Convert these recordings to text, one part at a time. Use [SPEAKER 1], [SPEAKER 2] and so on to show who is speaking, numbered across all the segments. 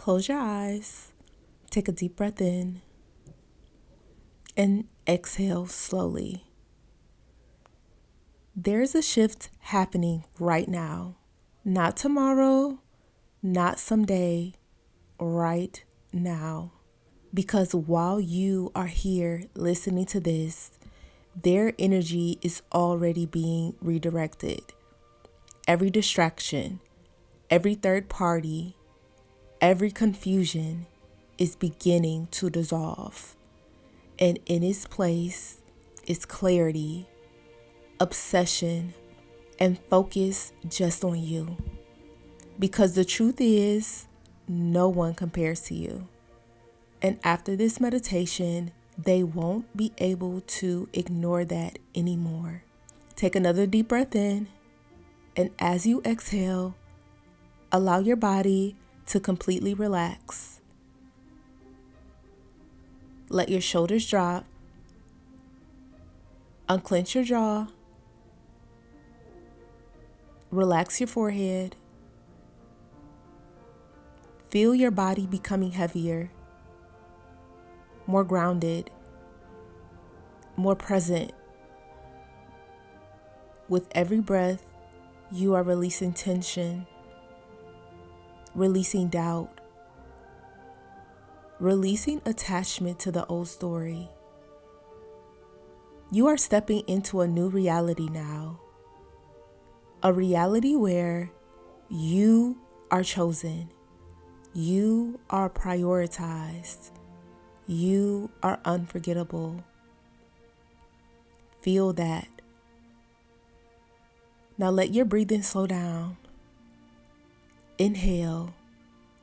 [SPEAKER 1] Close your eyes. Take a deep breath in and exhale slowly. There's a shift happening right now. Not tomorrow, not someday, right now. Because while you are here listening to this, their energy is already being redirected. Every distraction, every third party, every confusion is beginning to dissolve. And in its place is clarity, obsession, and focus just on you. Because the truth is, no one compares to you. And after this meditation, they won't be able to ignore that anymore. Take another deep breath in, and as you exhale, allow your body to completely relax. Let your shoulders drop. Unclench your jaw. Relax your forehead. Feel your body becoming heavier, more grounded, more present. With every breath, you are releasing tension, releasing doubt, releasing attachment to the old story. You are stepping into a new reality now. A reality where you are chosen. You are prioritized. You are unforgettable. Feel that. Now let your breathing slow down. Inhale,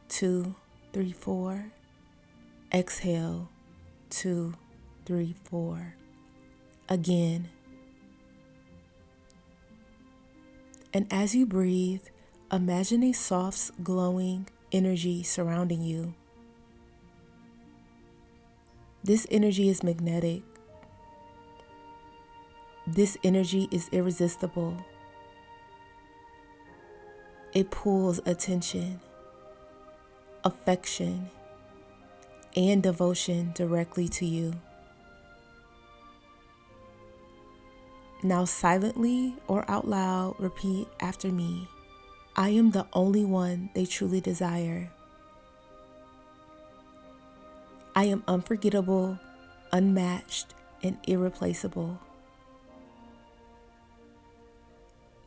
[SPEAKER 1] 2, 3, 4. Exhale, 2, 3, 4. Again. And as you breathe, imagine a soft, glowing energy surrounding you. This energy is magnetic. This energy is irresistible. It pulls attention, affection, and devotion directly to you. Now silently or out loud, repeat after me. I am the only one they truly desire. I am unforgettable, unmatched, and irreplaceable.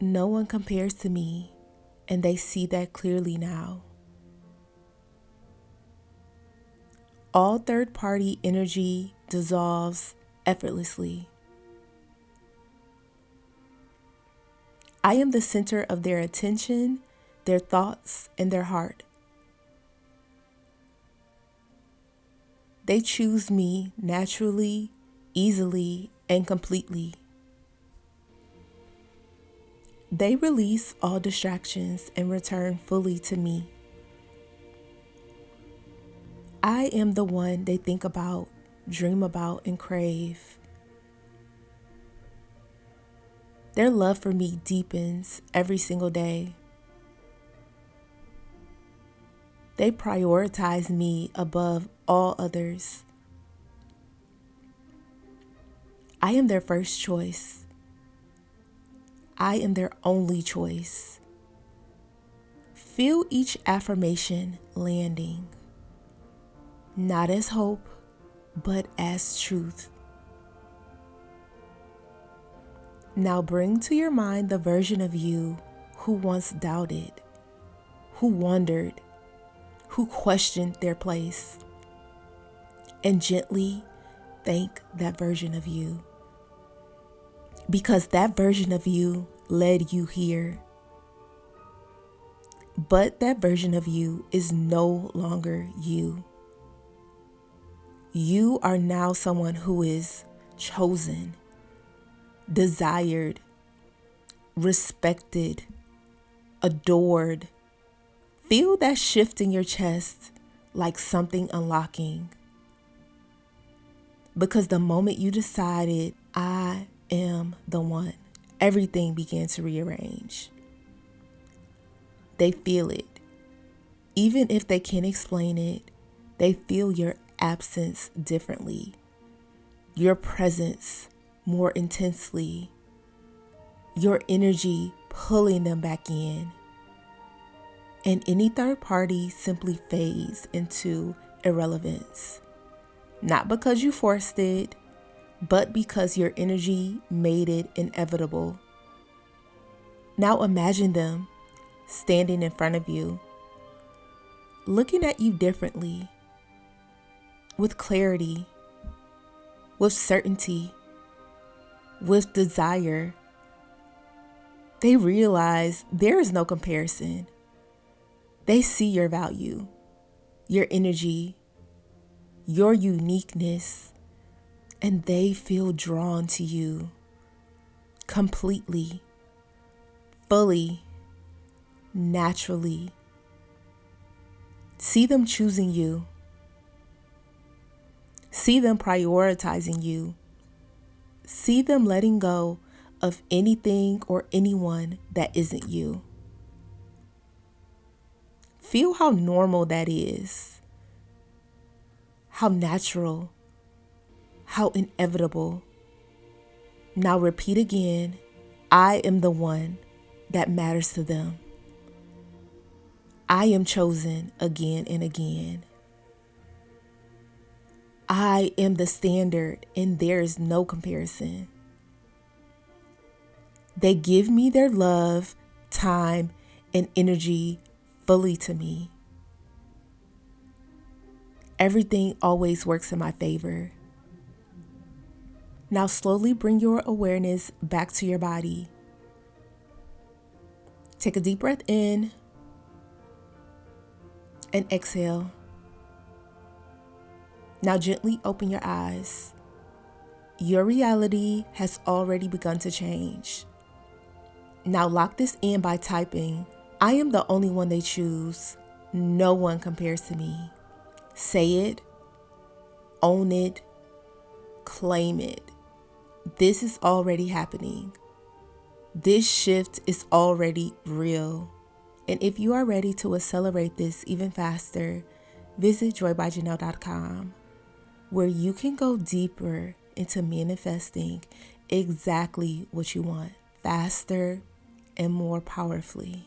[SPEAKER 1] No one compares to me, and they see that clearly now. All third-party energy dissolves effortlessly. I am the center of their attention, their thoughts, and their heart. They choose me naturally, easily, and completely. They release all distractions and return fully to me. I am the one they think about, dream about, and crave. Their love for me deepens every single day. They prioritize me above all others. I am their first choice. I am their only choice. Feel each affirmation landing, not as hope, but as truth. Now bring to your mind the version of you who once doubted, who wondered, who questioned their place, and gently thank that version of you. Because that version of you led you here. But that version of you is no longer you. You are now someone who is chosen, desired, respected, adored. Feel that shift in your chest like something unlocking. Because the moment you decided, I am the one, everything began to rearrange. They feel it. Even if they can't explain it, they feel your absence differently, your presence more intensely, your energy pulling them back in. And any third party simply fades into irrelevance. Not because you forced it, but because your energy made it inevitable. Now imagine them standing in front of you, looking at you differently, with clarity, with certainty, with desire. They realize there is no comparison. They see your value, your energy, your uniqueness, and they feel drawn to you completely, fully, naturally. See them choosing you. See them prioritizing you. See them letting go of anything or anyone that isn't you. Feel how normal that is, how natural, how inevitable. Now repeat again, I am the one that matters to them. I am chosen again and again. I am the standard and there is no comparison. They give me their love, time, and energy fully to me. Everything always works in my favor. Now slowly bring your awareness back to your body. Take a deep breath in and exhale. Now gently open your eyes. Your reality has already begun to change. Now lock this in by typing, I am the only one they choose. No one compares to me. Say it, own it, claim it. This is already happening. This shift is already real. And if you are ready to accelerate this even faster, visit joybyjanell.com, where you can go deeper into manifesting exactly what you want, faster and more powerfully.